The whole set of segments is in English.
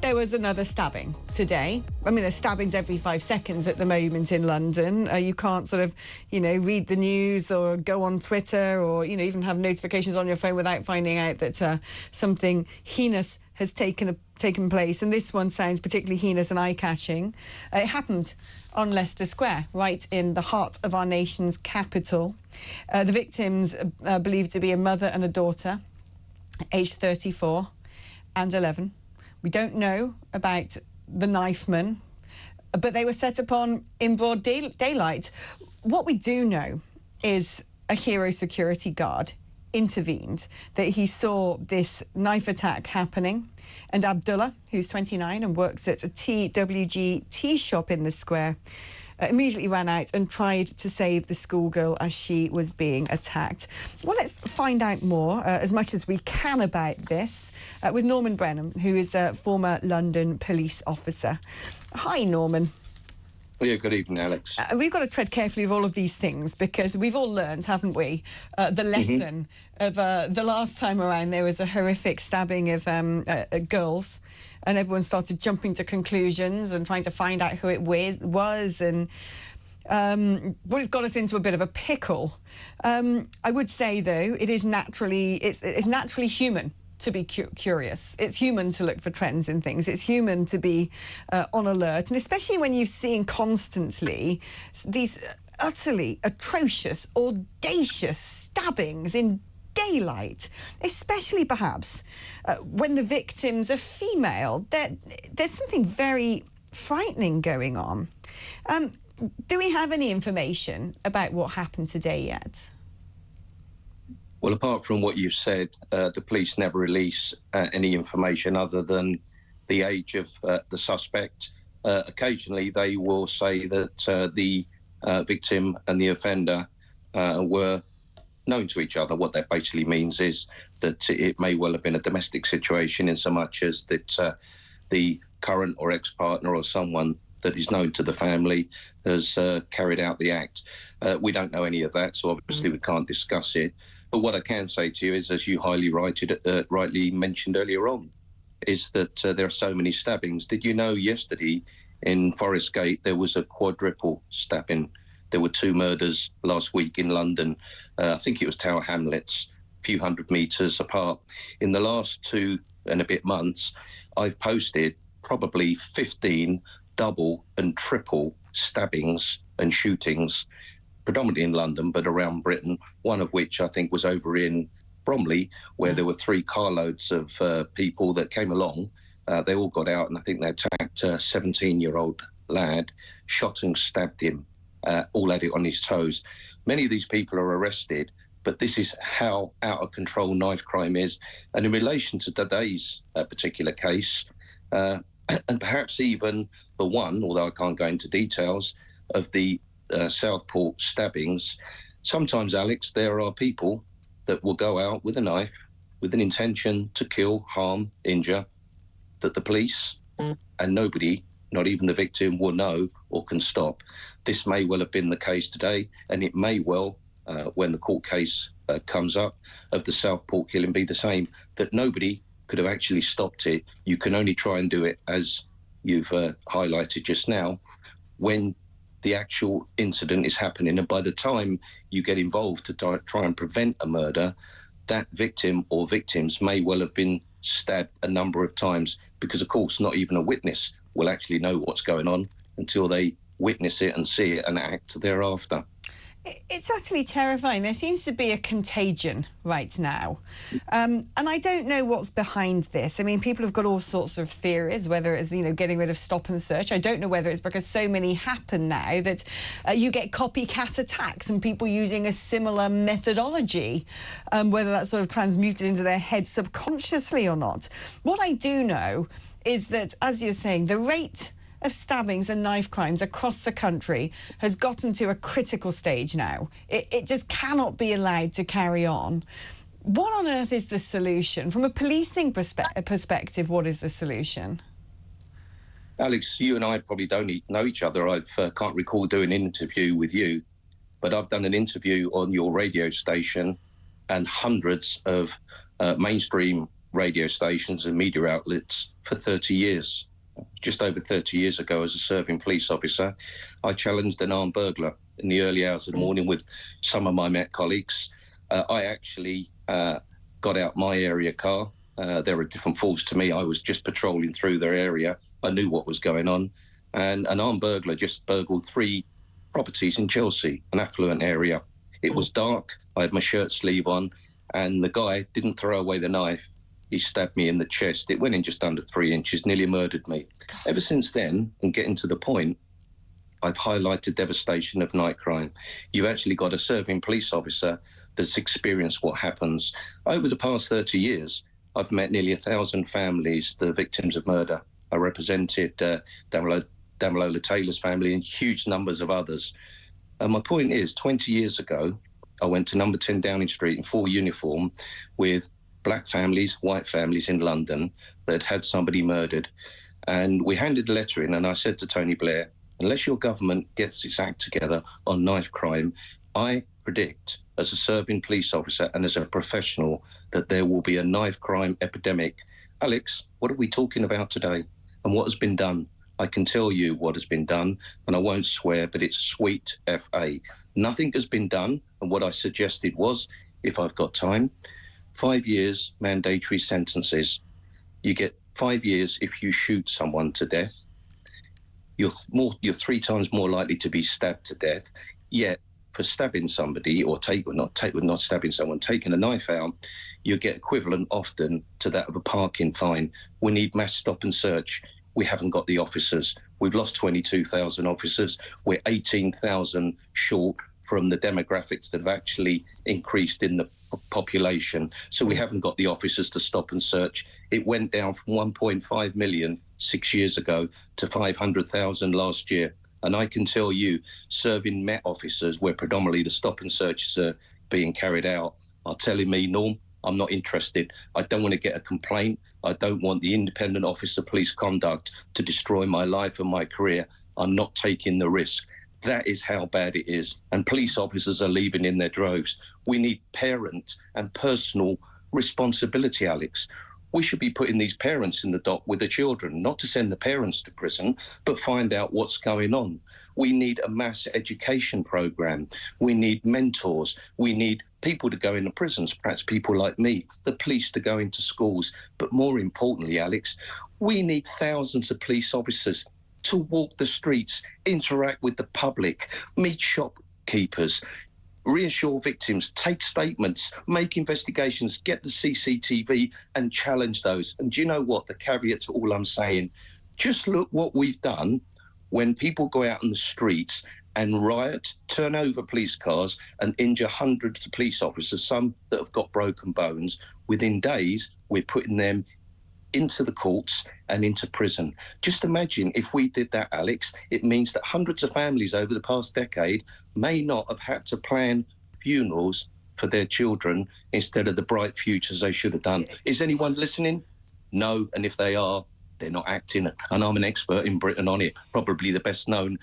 There was another stabbing today. I mean, there's stabbings every 5 seconds at the moment in London. You can't sort of, read the news or go on Twitter or, even have notifications on your phone without finding out that something heinous has taken place. And this one sounds particularly heinous and eye-catching. It happened on Leicester Square, right in the heart of our nation's capital. The victims are believed to be a mother and a daughter, aged 34 and 11. We don't know about the knifeman, but they were set upon in broad daylight. What we do know is a hero security guard intervened, that he saw this knife attack happening, and Abdullah, who's 29 and works at a TWG tea shop in the square, immediately ran out and tried to save the schoolgirl as she was being attacked. Well, let's find out more, as much as we can, about this with Norman Brenham, who is a former London police officer. Hi, Norman. Yeah, good evening, Alex. We've got to tread carefully with all of these things because we've all learned, haven't we, the lesson of the last time around there was a horrific stabbing of girls, and everyone started jumping to conclusions and trying to find out who it was, and it's got us into a bit of a pickle. I would say, though, it's naturally human to be curious. It's human to look for trends in things. It's human to be on alert. And especially when you're seeing constantly these utterly atrocious, audacious stabbings in daylight, especially perhaps when the victims are female. There's something very frightening going on. Do we have any information about what happened today yet? Well, apart from what you've said, the police never release any information other than the age of the suspect. Occasionally, they will say that the victim and the offender were known to each other. What that basically means is that it may well have been a domestic situation, in so much as that the current or ex-partner or someone that is known to the family has carried out the act. We don't know any of that, so obviously we can't discuss it. But what I can say to you is, as you rightly mentioned earlier on, is that there are so many stabbings. Did you know yesterday in Forest Gate there was a quadruple stabbing? There were 2 murders last week in London. I think it was Tower Hamlets, a few hundred metres apart. In the last 2 and a bit months, I've posted probably 15 double and triple stabbings and shootings, predominantly in London, but around Britain, one of which I think was over in Bromley, where there were 3 carloads of people that came along. They all got out, and I think they attacked a 17-year-old lad, shot and stabbed him, all had it on his toes. Many of these people are arrested, but this is how out of control knife crime is. And in relation to today's particular case, and perhaps even the one, although I can't go into details, of the Southport stabbings, sometimes, Alex, there are people that will go out with a knife with an intention to kill, harm, injure, that the police and nobody, not even the victim, will know or can stop. This may well have been the case today, and it may well, when the court case comes up of the Southport killing, be the same, that nobody could have actually stopped it. You can only try and do it, as you've highlighted just now, when the actual incident is happening. And by the time you get involved to try and prevent a murder, that victim or victims may well have been stabbed a number of times, because, of course, not even a witness will actually know what's going on until they witness it and see it and act thereafter. It's utterly terrifying. There seems to be a contagion right now. And I don't know what's behind this. I mean, people have got all sorts of theories, whether it's, getting rid of stop and search. I don't know whether it's because so many happen now that you get copycat attacks and people using a similar methodology, whether that's sort of transmuted into their head subconsciously or not. What I do know is that, as you're saying, the rate of stabbings and knife crimes across the country has gotten to a critical stage now. It just cannot be allowed to carry on. What on earth is the solution? From a policing perspective, what is the solution? Alex, you and I probably don't know each other. I can't recall doing an interview with you, but I've done an interview on your radio station, and hundreds of mainstream radio stations and media outlets for 30 years. Just over 30 years ago, as a serving police officer, I challenged an armed burglar in the early hours of the morning with some of my Met colleagues. I actually got out my area car. There were different faults to me. I was just patrolling through their area. I knew what was going on. And an armed burglar just burgled 3 properties in Chelsea, an affluent area. It was dark. I had my shirt sleeve on, and the guy didn't throw away the knife. He stabbed me in the chest. It went in just under 3 inches, nearly murdered me. Ever since then, and getting to the point, I've highlighted devastation of night crime. You've actually got a serving police officer that's experienced what happens. Over the past 30 years, I've met nearly 1,000 families, the victims of murder. I represented Damilola Taylor's family and huge numbers of others. And my point is, 20 years ago, I went to number 10 Downing Street in full uniform with black families, white families in London that had had somebody murdered. And we handed a letter in, and I said to Tony Blair, unless your government gets its act together on knife crime, I predict as a serving police officer and as a professional that there will be a knife crime epidemic. Alex, what are we talking about today and what has been done? I can tell you what has been done, and I won't swear, but it's sweet F.A. Nothing has been done, and what I suggested was, if I've got time, 5 years mandatory sentences. You get 5 years if you shoot someone to death. You're 3 times more likely to be stabbed to death. Yet for stabbing somebody, or not stabbing someone, taking a knife out, you get equivalent often to that of a parking fine. We need mass stop and search. We haven't got the officers. We've lost 22,000 officers. We're 18,000 short from the demographics that have actually increased in the population. So we haven't got the officers to stop and search. It went down from 1.5 million 6 years ago to 500,000 last year. And I can tell you, serving Met officers, where predominantly the stop and searches are being carried out, are telling me, Norm, I'm not interested. I don't want to get a complaint. I don't want the independent office of police conduct to destroy my life and my career. I'm not taking the risk. That is how bad it is. And police officers are leaving in their droves. We need parent and personal responsibility, Alex. We should be putting these parents in the dock with the children, not to send the parents to prison, but find out what's going on. We need a mass education program. We need mentors. We need people to go into prisons, perhaps people like me, the police to go into schools. But more importantly, Alex, we need thousands of police officers to walk the streets, interact with the public, meet shopkeepers, reassure victims, take statements, make investigations, get the CCTV and challenge those. And do you know what? The caveat to all I'm saying, just look what we've done when people go out on the streets and riot, turn over police cars and injure hundreds of police officers, some that have got broken bones. Within days, we're putting them into the courts and into prison. Just imagine if we did that, Alex. It means that hundreds of families over the past decade may not have had to plan funerals for their children instead of the bright futures they should have done. Is anyone listening? No, and if they are, they're not acting. And I'm an expert in Britain on it, probably the best known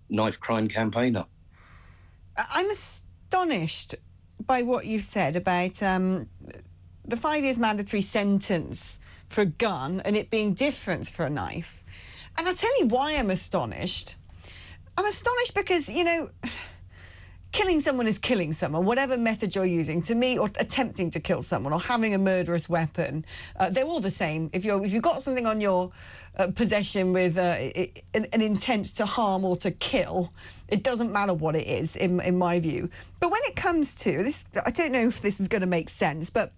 knife crime campaigner. I'm astonished by what you've said about the 5 years mandatory sentence for a gun and it being different for a knife. And I'll tell you why I'm astonished. I'm astonished because, you know, killing someone is killing someone, whatever method you're using. To me, or attempting to kill someone or having a murderous weapon, they're all the same. If you've got something on your possession with an intent to harm or to kill, it doesn't matter what it is, in my view. But when it comes to this, I don't know if this is going to make sense, but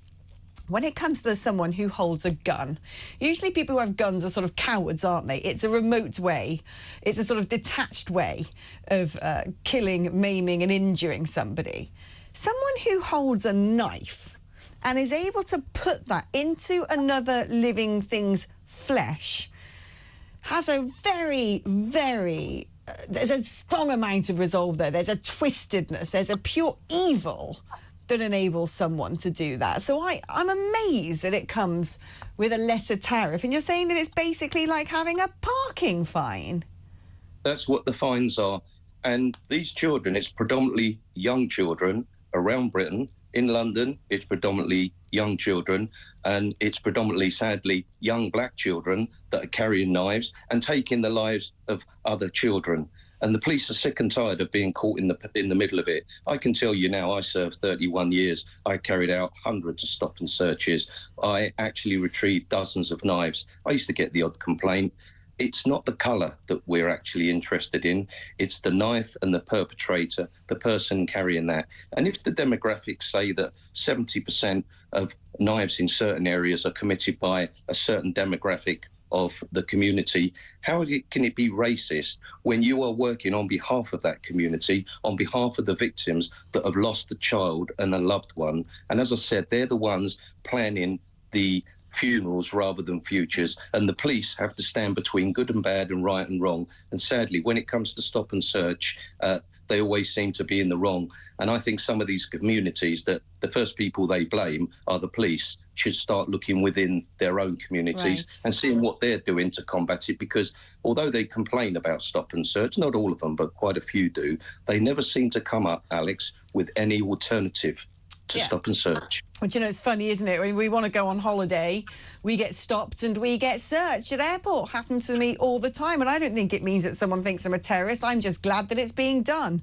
when it comes to someone who holds a gun, usually people who have guns are sort of cowards, aren't they? It's a remote way. It's a sort of detached way of killing, maiming and injuring somebody. Someone who holds a knife and is able to put that into another living thing's flesh has a very, very... there's a strong amount of resolve there. There's a twistedness. There's a pure evil that enables someone to do that. So I'm amazed that it comes with a lesser tariff. And you're saying that it's basically like having a parking fine. That's what the fines are. And these children, it's predominantly young children around Britain. In London, it's predominantly young children, and it's predominantly, sadly, young black children that are carrying knives and taking the lives of other children. And the police are sick and tired of being caught in the middle of it. I can tell you now, I served 31 years. I carried out hundreds of stop and searches. I actually retrieved dozens of knives. I used to get the odd complaint. It's not the colour that we're actually interested in. It's the knife and the perpetrator, the person carrying that. And if the demographics say that 70% of knives in certain areas are committed by a certain demographic of the community, how can it be racist when you are working on behalf of that community, on behalf of the victims that have lost a child and a loved one? And as I said, they're the ones planning the funerals rather than futures, and the police have to stand between good and bad and right and wrong. And sadly, when it comes to stop and search, they always seem to be in the wrong. And I think some of these communities, that the first people they blame are the police, should start looking within their own communities and seeing what they're doing to combat it, because although they complain about stop and search, not all of them, but quite a few do, they never seem to come up, Alex, with any alternative to stop and search. But, you know, it's funny, isn't it? When we want to go on holiday, we get stopped and we get searched at airport. Happens to me all the time. And I don't think it means that someone thinks I'm a terrorist. I'm just glad that it's being done.